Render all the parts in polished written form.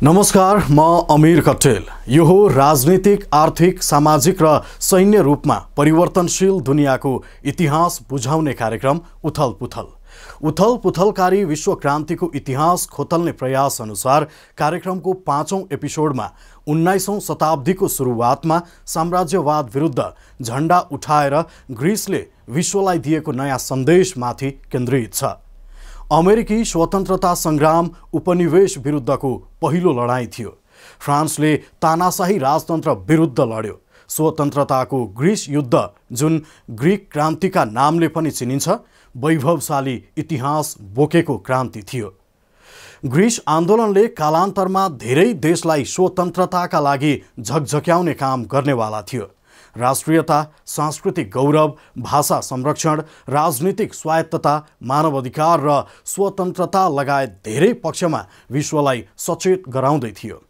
नमस्कार, म अमीर कट्टेल। यो हो राजनीतिक, आर्थिक, सामाजिक र सैन्य रूपमा परिवर्तनशील दुनियाँको इतिहास बुझाउने कार्यक्रम उथल पुथल। उथल पुथलकारी विश्व क्रान्तिको इतिहास खोतल्ने प्रयास अनुसार कार्यक्रमको 5औं एपिसोडमा 19औं शताब्दीको सुरुवातमा साम्राज्यवाद विरुद्ध झण्डा उठाएर ग्रिसले विश्वलाई दिएको नयाँ सन्देशमाथि केन्द्रित छ। अमेरिकी स्वतन्त्रता संग्राम उपनिवेश विरुद्धको पहिलो लडाईँ थियो। फ्रान्सले तानाशाही राजतन्त्र विरुद्ध लड्यो। स्वतन्त्रताको ग्रीस युद्ध, जुन ग्रीक क्रान्तिका नामले पनि चिनिन्छ, वैभवशाली इतिहास बोकेको क्रान्ति थियो। ग्रीस आन्दोलनले कालान्तरमा धेरै देशलाई स्वतन्त्रताका लागि झकझक्याउने काम गर्नेवाला थियो। राष्ट्रियता, सांस्कृतिक गौरव, भाषा संरक्षण, राजनीतिक स्वायत्तता, मानवाधिकार र स्वतन्त्रता लगायत धेरै पक्षमा विश्वलाई सचेत गराउँदै थियो।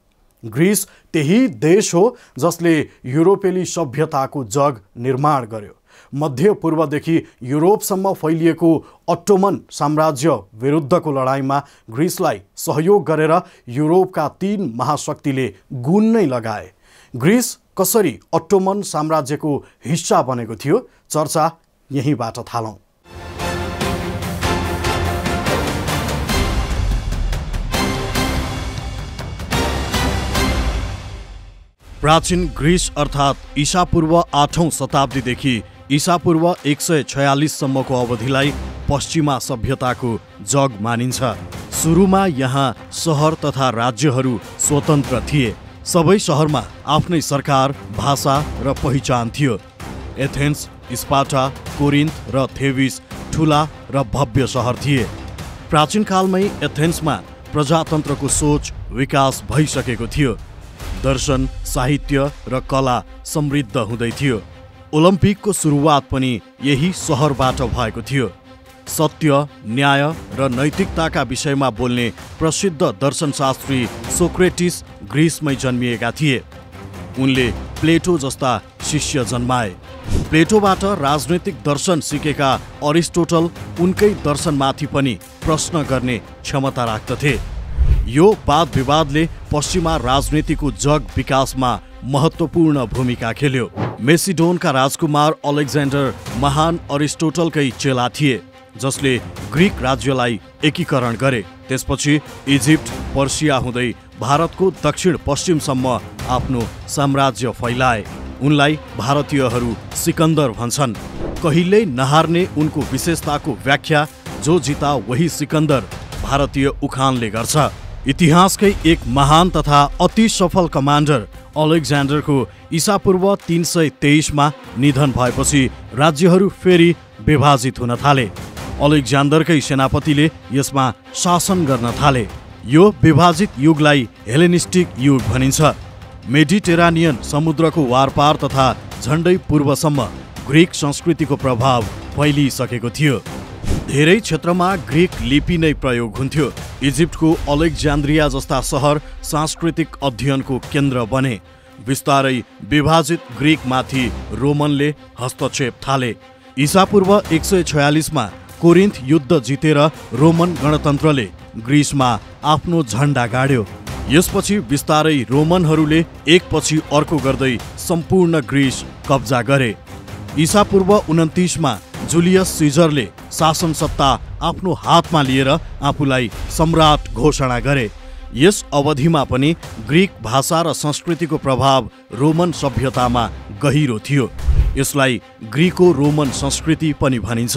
ग्रीस त्यही देश हो जसले युरोपेली सभ्यताको जग निर्माण गर्यो। मध्य पूर्वदेखि युरोपसम्म फैलिएको अट्टोमन साम्राज्य विरुद्धको लडाईँमा ग्रीसलाई सहयोग गरेर युरोपका 3 महाशक्तिले गुण नै लगाए। ग्रीस कसरी अट्टोमन साम्राज्यको हिस्सा बनेको थियो, चर्चा यहीँबाट थालौँ। प्राचीन ग्रीस अर्थात् ईसापूर्व 8औं शताब्दीदेखि ईसापूर्व 146 सम्मको अवधिलाई पश्चिमा सभ्यताको जग मानिन्छ। सुरुमा यहाँ सहर तथा राज्यहरू स्वतन्त्र थिए। सबै शहरमा आफ्नै सरकार, भाषा र पहिचान थियो। एथेन्स, स्पार्टा, कोरिन्थ र थेबिस ठुला र भव्य सहर थिए। प्राचीन कालमै एथेन्समा प्रजातन्त्रको सोच विकास भइसकेको थियो। दर्शन, साहित्य र कला समृद्ध हुँदै थियो। ओलम्पिकको सुरुवात पनि यही सहरबाट भएको थियो। सत्य, न्याय र नैतिकताका विषयमा बोल्ने प्रसिद्ध दर्शनशास्त्री सोक्रेटिस ग्रीसमै जन्मिएका थिए। उनले प्लेटो जस्ता शिष्य जन्माए। प्लेटोबाट राजनैतिक दर्शन सिकेका अरिस्टोटल उनकै दर्शनमाथि पनि प्रश्न गर्ने क्षमता राख्दथे। यो वाद विवादले पश्चिमा राजनीतिको जग विकासमा महत्त्वपूर्ण भूमिका खेल्यो। मेसिडोनका राजकुमार अलेक्जेन्डर महान अरिस्टोटलकै चेला थिए, जसले ग्रीक राज्यलाई एकीकरण गरे। त्यसपछि इजिप्ट, पर्सिया हुँदै भारतको दक्षिण पश्चिमसम्म आफ्नो साम्राज्य फैलाए। उनलाई भारतीयहरू सिकन्दर भन्छन्। कहिल्यै नहार्ने उनको विशेषताको व्याख्या जो जिता वही सिकन्दर भारतीय उखानले गर्छ। इतिहासकै एक महान तथा अति सफल कमान्डर अलेक्जेन्डरको ईसापूर्व 323 निधन भएपछि राज्यहरू फेरि विभाजित हुन थाले। अलेक्जेन्डरकै सेनापतिले यसमा शासन गर्न थाले। यो विभाजित युगलाई हेलेनिस्टिक युग भनिन्छ। मेडिटेरानियन समुद्रको वारपार तथा झण्डै पूर्वसम्म ग्रीक संस्कृतिको प्रभाव फैलिसकेको थियो। धेरै क्षेत्रमा ग्रीक लिपि नै प्रयोग हुन्थ्यो। इजिप्टको अलेक्जेन्ड्रिया जस्ता सहर सांस्कृतिक अध्ययनको केन्द्र बने। बिस्तारै विभाजित ग्रीकमाथि रोमनले हस्तक्षेप थाले। ईसापूर्व 146 कोरिन्थ युद्ध जितेर रोमन गणतन्त्रले ग्रीसमा आफ्नो झण्डा गाड्यो। यसपछि बिस्तारै रोमनहरूले एकपछि अर्को गर्दै सम्पूर्ण ग्रीस कब्जा गरे। ईसापूर्व 29 जुलियस सिजरले शासन सत्ता आफ्नो हातमा लिएर आफूलाई सम्राट घोषणा गरे। यस अवधिमा पनि ग्रीक भाषा र संस्कृतिको प्रभाव रोमन सभ्यतामा गहिरो थियो। यसलाई ग्रीको रोमन संस्कृति पनि भनिन्छ।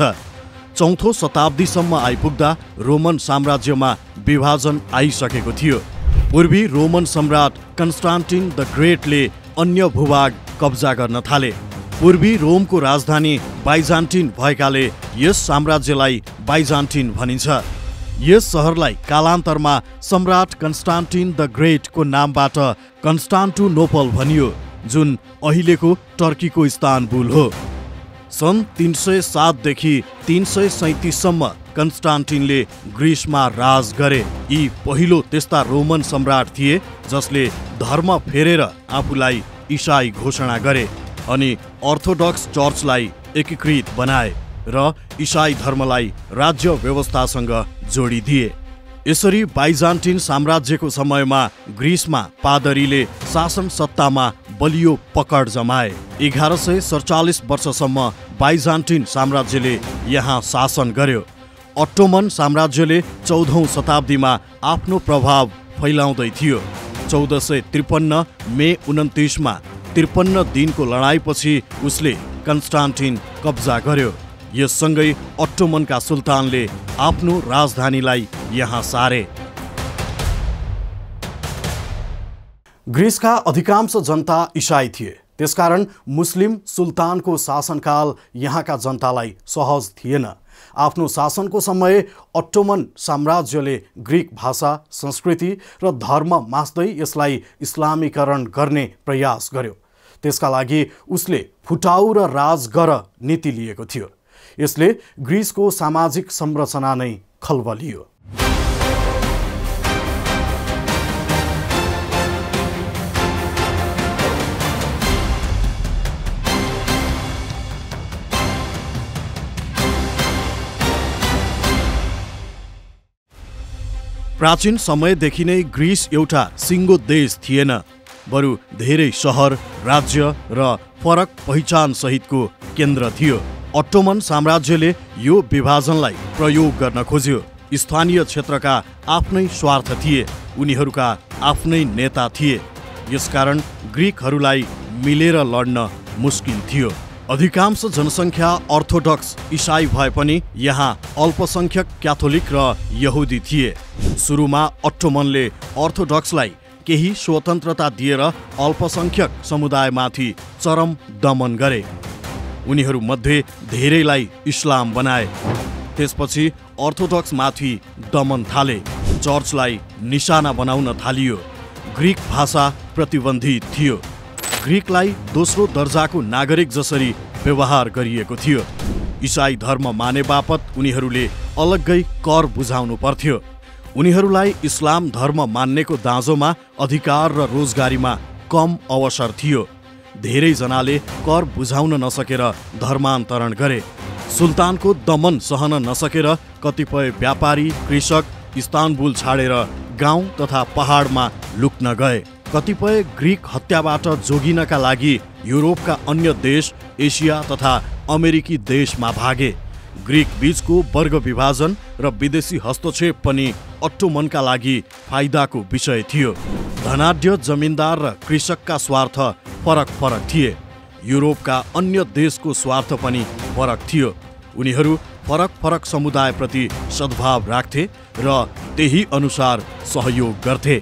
4औं शताब्दीसम्म आइपुग्दा रोमन साम्राज्यमा विभाजन आइसकेको थियो। पूर्वी रोमन सम्राट कन्स्टान्टिन द ग्रेटले अन्य भूभाग कब्जा गर्न थाले। पूर्वी रोमको राजधानी बाइजान्टिन भएकाले यस साम्राज्यलाई बाइजान्टिन भनिन्छ। यस सहरलाई कालान्तरमा सम्राट कन्स्टान्टिन द ग्रेटको नामबाट कन्स्टान्टिनोपल भनियो, जुन अहिलेको टर्कीको इस्तानबुल हो। सन् 307 देखि 337 सम्म कन्स्टान्टिनले ग्रीसमा राज गरे। यी पहिलो त्यस्ता रोमन सम्राट थिए जसले धर्म फेरेर आफूलाई इसाई घोषणा गरे अनि अर्थोडक्स चर्चलाई एकीकृत बनाए र इसाई धर्मलाई राज्य व्यवस्थासँग जोडिदिए। यसरी बाइजान्टिन साम्राज्यको समयमा ग्रिसमा पादरीले शासन सत्तामा बलियो पकड जमाए। 1147 वर्षसम्म बाइजान्टिन साम्राज्यले यहाँ शासन गर्यो। अट्टोमन साम्राज्यले 14औं शताब्दीमा आफ्नो प्रभाव फैलाउँदै थियो। 1453 मे 29मा 53 दिनको लडाईँपछि उसले कन्स्टान्टिन कब्जा गर्यो। यससँगै अट्टोमनका सुल्तानले आफ्नो राजधानीलाई यहाँ सारे। ग्रिसका अधिकांश जनता इसाई थिए, त्यसकारण मुस्लिम सुल्तानको शासनकाल यहाँका जनतालाई सहज थिएन। आफ्नो शासनको समय अट्टोमन साम्राज्यले ग्रिक भाषा, संस्कृति र धर्म मास्दै यसलाई इस्लामीकरण गर्ने प्रयास गर्यो। त्यसका लागि उसले फुटाउ र राजगर नीति लिएको थियो। यसले ग्रिसको सामाजिक संरचना नै खलबलियो। प्राचीन समयदेखि नै ग्रिस एउटा सिङ्गो देश थिएन, बरु धेरै सहर, राज्य र फरक पहिचान सहितको केन्द्र थियो। अट्टोमन साम्राज्यले यो विभाजनलाई प्रयोग गर्न खोज्यो। स्थानीय क्षेत्रका आफ्नै स्वार्थ थिए, उनीहरूका आफ्नै नेता थिए। यसकारण ग्रिकहरूलाई मिलेर लड्न मुस्किल थियो। अधिकांश जनसङ्ख्या अर्थोडक्स इसाई भए पनि यहाँ अल्पसङ्ख्यक क्याथोलिक र यहुदी थिए। सुरुमा अट्टोमनले अर्थोडक्सलाई केही स्वतन्त्रता दिएर अल्पसङ्ख्यक समुदायमाथि चरम दमन गरे। उनीहरूमध्ये धेरैलाई इस्लाम बनाए। त्यसपछि अर्थोडक्समाथि दमन थाले। चर्चलाई निशाना बनाउन थालियो। ग्रिक भाषा प्रतिबन्धित थियो। ग्रिकलाई दोस्रो दर्जाको नागरिक जसरी व्यवहार गरिएको थियो। इसाई धर्म माने बापत उनीहरूले अलग्गै कर बुझाउनु पर्थ्यो। उनीहरूलाई इस्लाम धर्म मान्नेको दाँजोमा अधिकार र रोजगारीमा कम अवसर थियो। धेरैजनाले कर बुझाउन नसकेर धर्मान्तरण गरे। सुल्तानको दमन सहन नसकेर कतिपय व्यापारी, कृषक इस्तानबुल छाडेर गाउँ तथा पहाडमा लुक्न गए। कतिपय ग्रिक हत्याबाट जोगिनका लागि युरोपका अन्य देश, एसिया तथा अमेरिकी देशमा भागे। ग्रिक बीचको वर्ग विभाजन र विदेशी हस्तक्षेप पनि अट्टोमनका लागि फाइदाको विषय थियो। धनाढ्य जमिनदार र कृषकका स्वार्थ फरक फरक थिए। युरोपका अन्य देशको स्वार्थ पनि फरक थियो। उनीहरू फरक फरक समुदायप्रति सद्भाव राख्थे र त्यही अनुसार सहयोग गर्थे।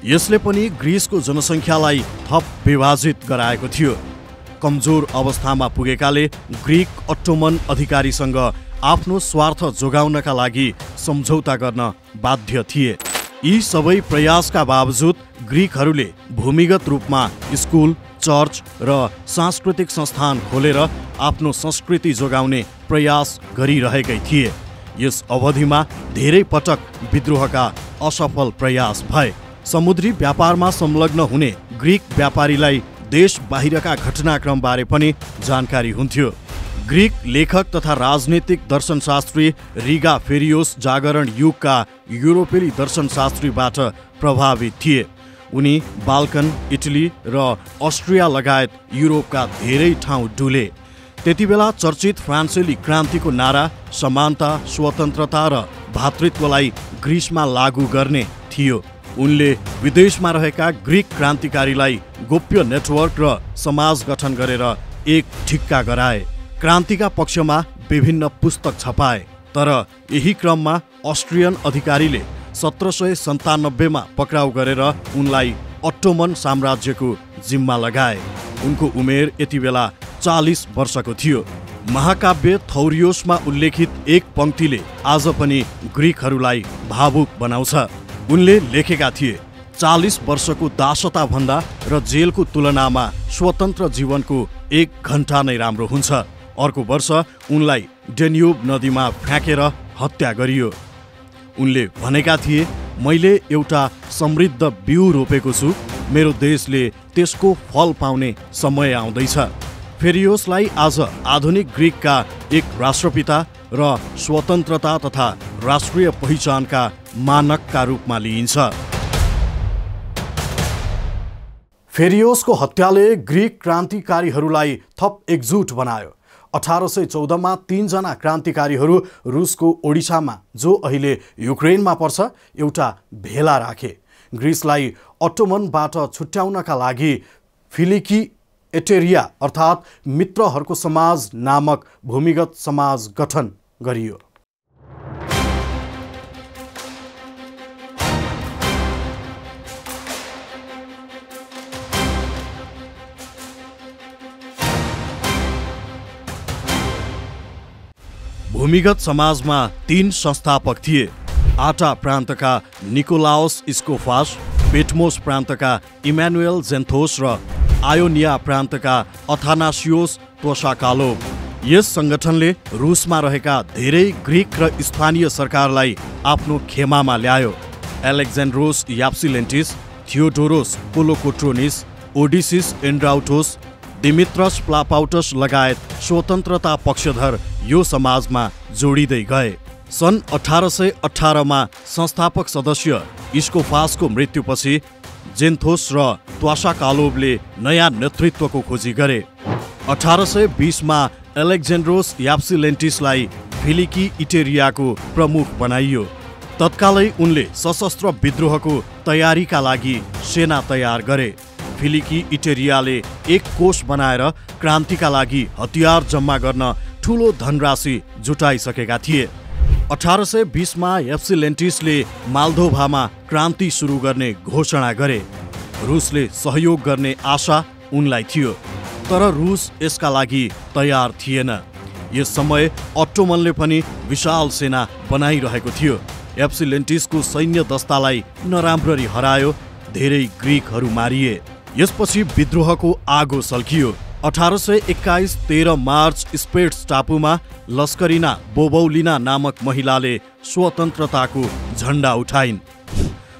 यसले पनि ग्रिसको जनसङ्ख्यालाई थप विभाजित गराएको थियो। कमजोर अवस्थामा पुगेकाले ग्रिक अट्टोमन अधिकारीसँग आफ्नो स्वार्थ जोगाउनका लागि सम्झौता गर्न बाध्य थिए। यी सबै प्रयासका बावजुद ग्रिकहरूले भूमिगत रूपमा स्कुल, चर्च र सांस्कृतिक संस्थान खोलेर आफ्नो संस्कृति जोगाउने प्रयास गरिरहेकै थिए। यस अवधिमा धेरै पटक विद्रोहका असफल प्रयास भए। समुद्री व्यापारमा संलग्न हुने ग्रिक व्यापारीलाई देश बाहिरका घटनाक्रमबारे पनि जानकारी हुन्थ्यो। ग्रिक लेखक तथा राजनीतिक दर्शनशास्त्री रिगा फेरियोस जागरण युगका युरोपेली दर्शनशास्त्रीबाट प्रभावित थिए। उनी बाल्कन, इटली र अस्ट्रिया लगायत युरोपका धेरै ठाउँ डुले। त्यतिबेला चर्चित फ्रान्सेली क्रान्तिको नारा समानता, स्वतन्त्रता र भातृत्वलाई ग्रिसमा लागू गर्ने थियो। उनले विदेशमा रहेका ग्रिक क्रान्तिकारीलाई गोप्य नेटवर्क र समाज गठन गरेर एक ठिक्का गराए। क्रान्तिका पक्षमा विभिन्न पुस्तक छपाए। तर यही क्रममा अस्ट्रियन अधिकारीले 1797 मा पक्राउ गरेर उनलाई अट्टोमन साम्राज्यको जिम्मा लगाए। उनको उमेर यति बेला 40 वर्षको थियो। महाकाव्य थौरियोसमा उल्लेखित एक पंक्तिले आज पनि ग्रिकहरूलाई भावुक बनाउँछ। उनले लेखेका थिए, 40 वर्षको दासता भन्दा र जेलको तुलनामा स्वतन्त्र जीवनको 1 घण्टा नै राम्रो हुन्छ। अर्को वर्ष उनलाई डेन्युब नदीमा फ्याँकेर हत्या गरियो। उनले भनेका थिए, मैले एउटा समृद्ध बिउ रोपेको छु, मेरो देशले त्यसको फल पाउने समय आउँदैछ। फेरियोसलाई आज आधुनिक ग्रिकका एक राष्ट्रपिता र स्वतन्त्रता तथा राष्ट्रिय पहिचानका मानकका रूपमा लिइन्छ। फेरियोसको हत्याले ग्रिक क्रान्तिकारीहरूलाई थप एकजुट बनायो। 1814 मा 3 जना क्रान्तिकारीहरू रुसको ओडिसामा, जो अहिले युक्रेनमा पर्छ, एउटा भेला राखे। ग्रिसलाई अटोमनबाट छुट्याउनका लागि फिलिकी एटेरिया अर्थात् मित्रहरूको समाज नामक भूमिगत समाज गठन गरियो। भूमिगत समाजमा 3 संस्थापक थिए। आटा प्रान्तका निकोलाओस स्कोफास, पेटमोस प्रान्तका इमानुएल जेन्थोस र आयोनिया प्रान्तका अथानासियोस तोसाकालोभ। यस सङ्गठनले रुसमा रहेका धेरै ग्रिक र स्थानीय सरकारलाई आफ्नो खेमामा ल्यायो। एलेक्जेन्ड्रोस याप्सिलेन्टिस, थियोडोरोस कोलोकोट्रोनिस, ओडिसिस एन्ड्राउटोस, दिमित्रस प्लापाउटस लगायत स्वतन्त्रता पक्षधर यो समाजमा जोडिँदै गए। सन् 1818 मा संस्थापक सदस्य स्कोफासको मृत्युपछि जेन्थोस र त्वासाकालोभले नयाँ नेतृत्वको खोजी गरे। 1820 मा एलेक्जेन्ड्रोस याप्सिलेन्टिसलाई फिलिकी इटेरियाको प्रमुख बनाइयो। तत्कालै उनले सशस्त्र विद्रोहको तयारीका लागि सेना तयार गरे। फिलिकी इटेरियाले एक कोष बनाएर क्रान्तिका लागि हतियार जम्मा गर्न ठूलो धनराशि जुटाइसकेका थिए। 1820 मा याप्सिलेन्टिसले माल्दोभामा क्रान्ति सुरु गर्ने घोषणा गरे। रुसले सहयोग गर्ने आशा उनलाई थियो, तर रुस यसका लागि तयार थिएन। यस समय अट्टोमनले पनि विशाल सेना बनाइरहेको थियो। याप्सिलेन्टिसको सैन्य दस्तालाई नराम्ररी हरायो, धेरै ग्रिकहरू मारिए। यसपछि विद्रोहको आगो सल्कियो। 1821 13 मार्च स्पेट्स टापुमा लस्करिना बोबौलिना नामक महिलाले स्वतन्त्रताको झण्डा उठाइन्।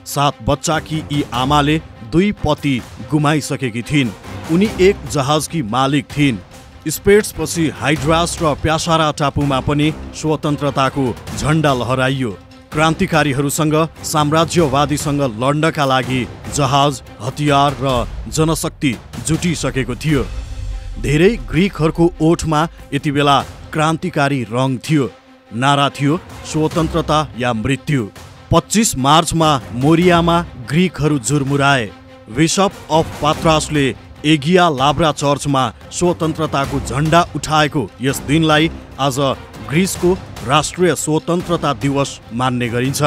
7 बच्चाकी यी आमाले 2 पति गुमाइसकेकी थिइन्। उनी एक जहाजकी मालिक थिइन्। स्पेट्सपछि हाइड्रास र प्यासारा टापुमा पनि स्वतन्त्रताको झण्डा लहराइयो। क्रान्तिकारीहरूसँग साम्राज्यवादीसँग लड्नका लागि जहाज, हतियार र जनशक्ति जुटिसकेको थियो। धेरै ग्रिकहरूको ओठमा यति बेला क्रान्तिकारी रङ थियो। नारा थियो स्वतन्त्रता या मृत्यु। 25 मार्चमा मोरियामा ग्रिकहरू जुर्मुराए। बिशप अफ पात्रासले एगिया लाब्रा चर्चमा स्वतन्त्रताको झण्डा उठाएको यस दिनलाई आज ग्रिसको राष्ट्रिय स्वतन्त्रता दिवस मान्ने गरिन्छ।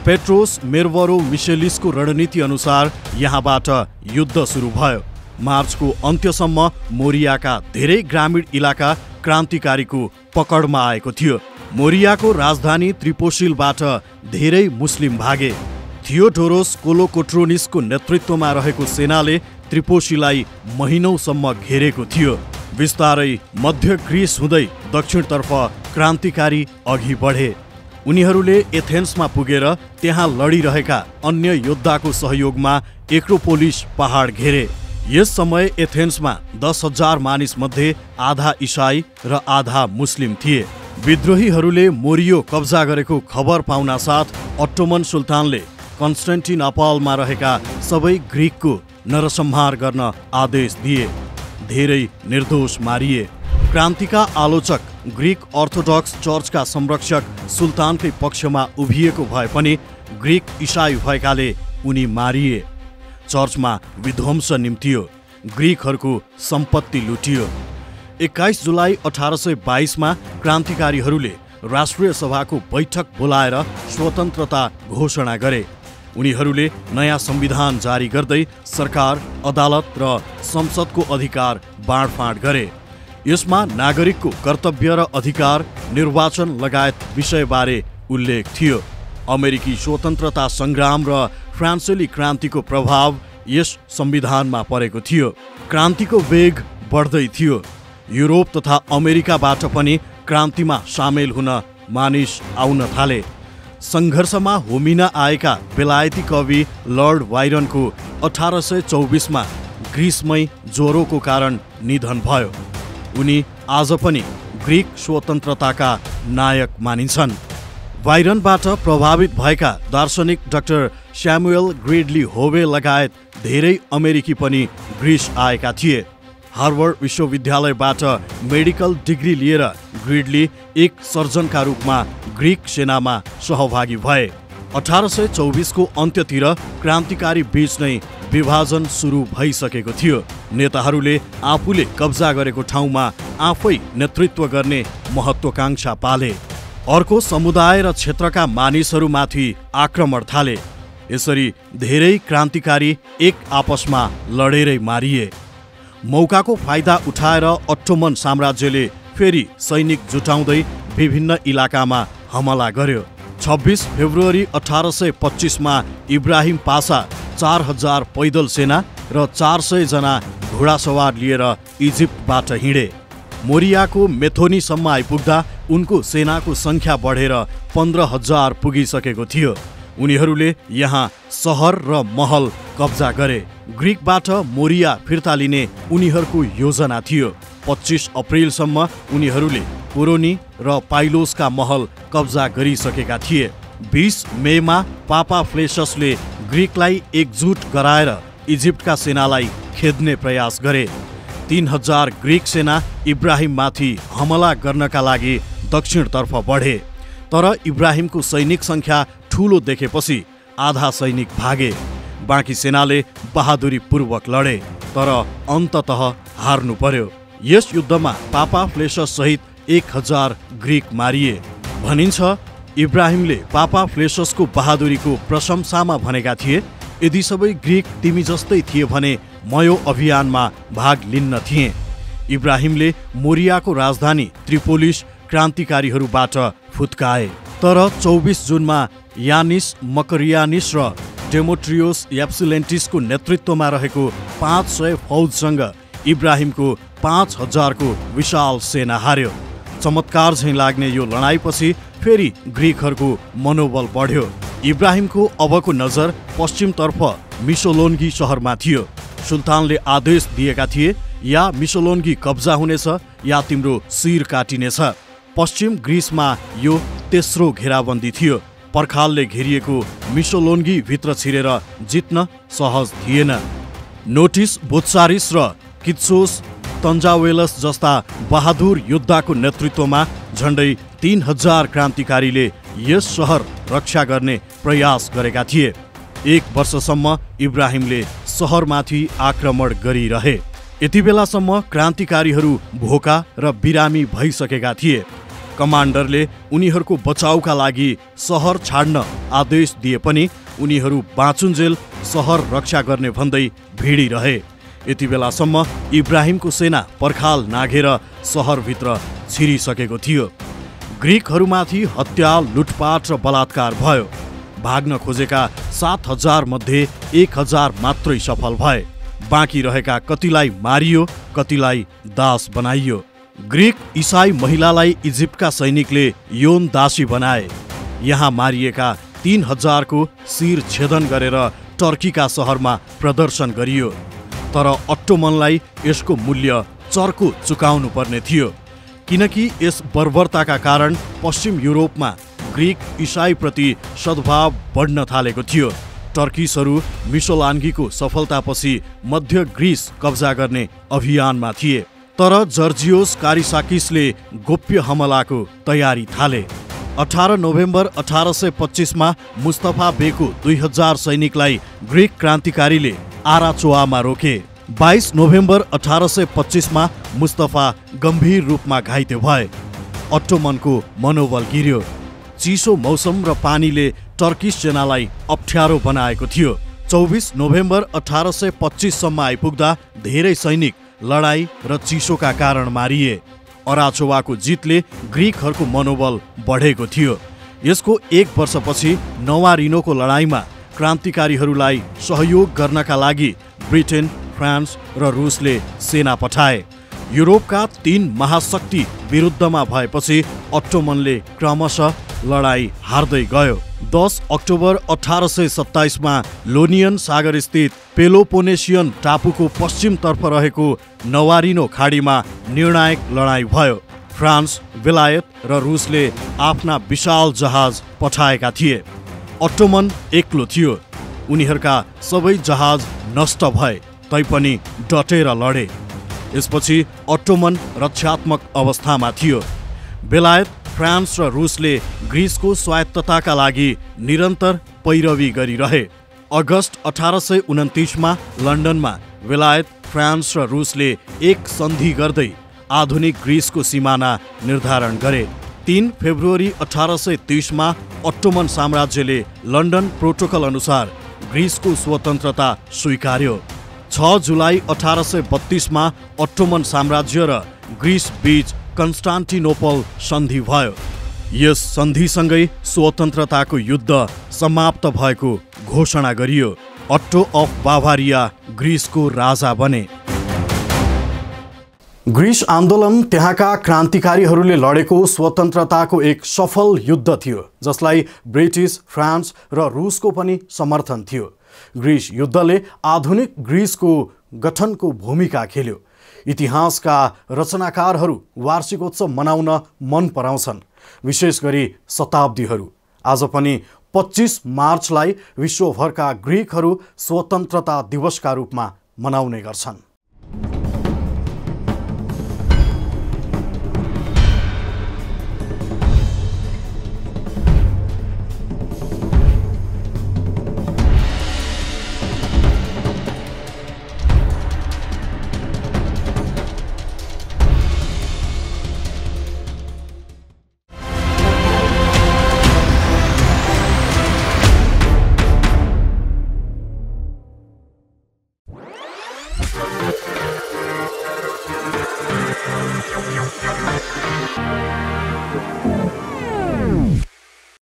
पेट्रोस मेरवरो मिसेलिसको रणनीति अनुसार यहाँबाट युद्ध सुरु भयो। मार्चको अन्त्यसम्म मोरियाका धेरै ग्रामीण इलाका क्रान्तिकारीको पकडमा आएको थियो। मोरियाको राजधानी त्रिपोसिलबाट धेरै मुस्लिम भागे। थियोडोरोस कोलोकोट्रोनिसको नेतृत्वमा रहेको सेनाले त्रिपोसीलाई महिनौसम्म घेरेको थियो। बिस्तारै मध्य ग्रिस हुँदै दक्षिणतर्फ क्रान्तिकारी अघि बढे। उनीहरूले एथेन्समा पुगेर त्यहाँ लडिरहेका अन्य योद्धाको सहयोगमा एक्रोपोलिस पहाड घेरे। यस समय एथेन्समा 10,000 मानिस मध्ये आधा इसाई र आधा मुस्लिम थिए। विद्रोहीहरूले मोरियो कब्जा गरेको खबर पाउना साथ अट्टोमन सुल्तानले कन्स्टेन्टिनोपलमा रहेका सबै ग्रिकको नरसंहार गर्न आदेश दिए। धेरै निर्दोष मारिए। क्रान्तिका आलोचक ग्रिक अर्थोडक्स चर्चका संरक्षक सुल्तानकै पक्षमा उभिएको भए पनि ग्रिक इसाई भएकाले उनी मारिए। चर्चमा विध्वंस निम्तियो। ग्रिकहरूको सम्पत्ति लुटियो। 21 जुलाई 1822 मा क्रान्तिकारीहरूले राष्ट्रिय सभाको बैठक बोलाएर स्वतन्त्रता घोषणा गरे। उनीहरूले नयाँ संविधान जारी गर्दै सरकार, अदालत र संसदको अधिकार बाँडफाँड गरे। यसमा नागरिकको कर्तव्य र अधिकार, निर्वाचन लगायत विषयबारे उल्लेख थियो। अमेरिकी स्वतन्त्रता सङ्ग्राम र फ्रान्सेली क्रान्तिको प्रभाव यस संविधानमा परेको थियो। क्रान्तिको वेग बढ्दै थियो। युरोप तथा अमेरिकाबाट पनि क्रान्तिमा सामेल हुन मानिस आउन थाले। सङ्घर्षमा होमिन आएका बेलायती कवि लर्ड बाइरनको 1824 मा ग्रिसमै ज्वरोको कारण निधन भयो। उनी आज पनि ग्रिक स्वतन्त्रताका नायक मानिन्छन्। बाइरनबाट प्रभावित भएका दार्शनिक डाक्टर स्यामुएल ग्रिडली होवे लगायत धेरै अमेरिकी पनि ग्रिस आएका थिए। हार्वर्ड विश्वविद्यालयबाट मेडिकल डिग्री लिएर ग्रिडली एक सर्जनका रूपमा ग्रिक सेनामा सहभागी भए। 1824 को अन्त्यतिर क्रान्तिकारी बीच नै विभाजन सुरु भइसकेको थियो। नेताहरूले आफूले कब्जा गरेको ठाउँमा आफै नेतृत्व गर्ने महत्त्वकांक्षा पाले। अर्को समुदाय र क्षेत्रका मानिसहरूमाथि आक्रमण थाले। यसरी धेरै क्रान्तिकारी एक आपसमा लडेरै मारिए। मौकाको फाइदा उठाएर अट्टोमन साम्राज्यले फेरि सैनिक जुटाउँदै विभिन्न इलाकामा हमला गर्यो। 26 फेब्रुअरी 1825 मा इब्राहिम पासा 4000 पैदल सेना र 400 जना घोडासवार लिएर इजिप्टबाट हिँडे। मोरियाको मेथोनीसम्म आइपुग्दा उनको सेनाको सङ्ख्या बढेर 15,000 पुगिसकेको थियो। उनीहरूले यहाँ सहर र महल कब्जा गरे। ग्रिकबाट मोरिया फिर्ता लिने उनीहरूको योजना थियो। 25 अप्रिलसम्म उनीहरूले कोरोनी र पाइलोसका महल कब्जा गरिसकेका थिए। 20 मेमा पापा फ्लेससले ग्रिकलाई एकजुट गराएर इजिप्टका सेनालाई खेद्ने प्रयास गरे। 3000 ग्रिक सेना इब्राहिममाथि हमला गर्नका लागि दक्षिणतर्फ बढे। तर इब्राहिमको सैनिक सङ्ख्या ठुलो देखेपछि आधा सैनिक भागे। बाँकी सेनाले बहादुरीपूर्वक लडे, तर अन्ततः हार्नु पर्यो। यस युद्धमा पापा फ्लेसस सहित 1000 ग्रिक मारिए। भनिन्छ इब्राहिमले पापा फ्लेससको बहादुरीको प्रशंसामा भनेका थिए, यदि सबै ग्रिक तिमी जस्तै थिए भने म यो अभियानमा भाग लिन्न थिएँ। इब्राहिमले मोरियाको राजधानी त्रिपोलिस क्रान्तिकारीहरूबाट फुत्काए। तर 24 जुनमा यानिस मकरियानिस र डेमोट्रियोस एप्सिलेन्टिसको नेतृत्वमा रहेको 500 फौजसँग इब्राहिमको 5000 को विशाल सेना हार्यो। चमत्कार झैँ लाग्ने यो लडाईँपछि फेरि ग्रिकहरूको मनोबल बढ्यो। इब्राहिमको अबको नजर पश्चिमतर्फ मिसोलोन्गी सहरमा थियो। सुल्तानले आदेश दिएका थिए, या मिसोलोन्गी कब्जा हुनेछ या तिम्रो शिर काटिनेछ। पश्चिम ग्रिसमा यो तेस्रो घेराबन्दी थियो। पर्खालले घेरिएको मिसोलोन्गी भित्र छिरेर जित्न सहज थिएन। नोटिस बोत्सारिस र कित्सोस तन्जावेलस जस्ता बहादुर योद्धाको नेतृत्वमा झन्डै 3000 क्रान्तिकारीले यस सहर रक्षा गर्ने प्रयास गरेका थिए। 1 वर्षसम्म इब्राहिमले सहरमाथि आक्रमण गरिरहे। यति बेलासम्म क्रान्तिकारीहरू भोका र बिरामी भइसकेका थिए। कमान्डरले उनीहरूको बचाउका लागि सहर छाड्न आदेश दिए पनि उनीहरू बाँचुन्जेल सहर रक्षा गर्ने भन्दै भिडिरहे। यति बेलासम्म इब्राहिमको सेना पर्खाल नाघेर सहरभित्र छिरिसकेको थियो। ग्रिकहरूमाथि हत्या, लुटपाट र बलात्कार भयो। भाग्न खोजेका 7000 मध्ये 1000 मात्रै सफल भए। बाँकी रहेका कतिलाई मारियो, कतिलाई दास बनाइयो। ग्रिक इसाई महिलालाई इजिप्टका सैनिकले यौन दासी बनाए। यहाँ मारिएका 3000 को शिर छेदन गरेर टर्कीका सहरमा प्रदर्शन गरियो। तर अट्टोमनलाई यसको मूल्य चर्को चुकाउनु पर्ने थियो, किनकि यस बर्बरताका कारण पश्चिम युरोपमा ग्रिक इसाईप्रति सद्भाव बढ्न थालेको थियो। टर्किसहरू मिसोलान्गीको सफलतापछि मध्य ग्रिस कब्जा गर्ने अभियानमा थिए। तर जर्जियोस कारिसाकिसले गोप्य हमलाको तयारी थाले। 18 नोभेम्बर 1825 मा मुस्तफा बेको 2000 सैनिकलाई ग्रिक क्रान्तिकारीले आराचोआमा रोके। 22 नोभेम्बर 1825 मा मुस्तफा गम्भीर रूपमा घाइते भए। अट्टोमनको मनोबल गिर्यो। चिसो मौसम र पानीले टर्किस सेनालाई अप्ठ्यारो बनाएको थियो। 24 नोभेम्बर 1825 सम्म आइपुग्दा धेरै सैनिक लडाई र चिसोका कारण मारिए। अराचोवाको जितले ग्रिकहरूको मनोबल बढेको थियो। यसको 1 वर्षपछि नवारिनोको लडाईँमा क्रान्तिकारीहरूलाई सहयोग गर्नका लागि ब्रिटेन, फ्रान्स र रुसले सेना पठाए। युरोपका 3 महाशक्ति विरुद्धमा भएपछि अट्टोमनले क्रमशः लडाई हार्दै गयो। 10 अक्टोबर 1827 मा लोनियन सागर स्थित पेलोपोनेसियन टापुको पश्चिमतर्फ रहेको नवारिनो खाडीमा निर्णायक लडाई भयो। फ्रान्स, बेलायत र रुसले आफ्ना विशाल जहाज पठाएका थिए। अट्टोमन एक्लो थियो। उनीहरूका सबै जहाज नष्ट भए तैपनि डटेर लडे। यसपछि अट्टोमन रक्षात्मक अवस्थामा थियो। बेलायत, फ्रान्स र रुसले ग्रिसको स्वायत्तताका लागि निरन्तर पैरवी गरिरहे। अगस्त 1829 लन्डनमा बेलायत, फ्रान्स र रुसले एक सन्धि गर्दै आधुनिक ग्रिसको सिमाना निर्धारण गरे। 3 फेब्रुअरी 1830 अट्टोमन साम्राज्यले लन्डन प्रोटोकल अनुसार ग्रिसको स्वतन्त्रता स्वीकार्यो। 6 जुलाई 1832 अट्टोमन साम्राज्य र ग्रिस बीच कन्स्टान्टिनोपल सन्धि भयो। यस सन्धिसँगै स्वतन्त्रताको युद्ध समाप्त भएको घोषणा गरियो। अट्टो अफ बाभारिया ग्रिसको राजा बने। ग्रिस आन्दोलन त्यहाँका क्रान्तिकारीहरूले लडेको स्वतन्त्रताको एक सफल युद्ध थियो, जसलाई ब्रिटिस, फ्रान्स र रुसको पनि समर्थन थियो। ग्रिस युद्धले आधुनिक ग्रिसको गठनको भूमिका खेल्यो। इतिहासका रचनाकारहरू वार्षिकोत्सव मनाउन मन पराउँछन्, विशेष गरी शताब्दीहरू। आज पनि 25 मार्चलाई विश्वभरका ग्रिकहरू स्वतन्त्रता दिवसका रूपमा मनाउने गर्छन्।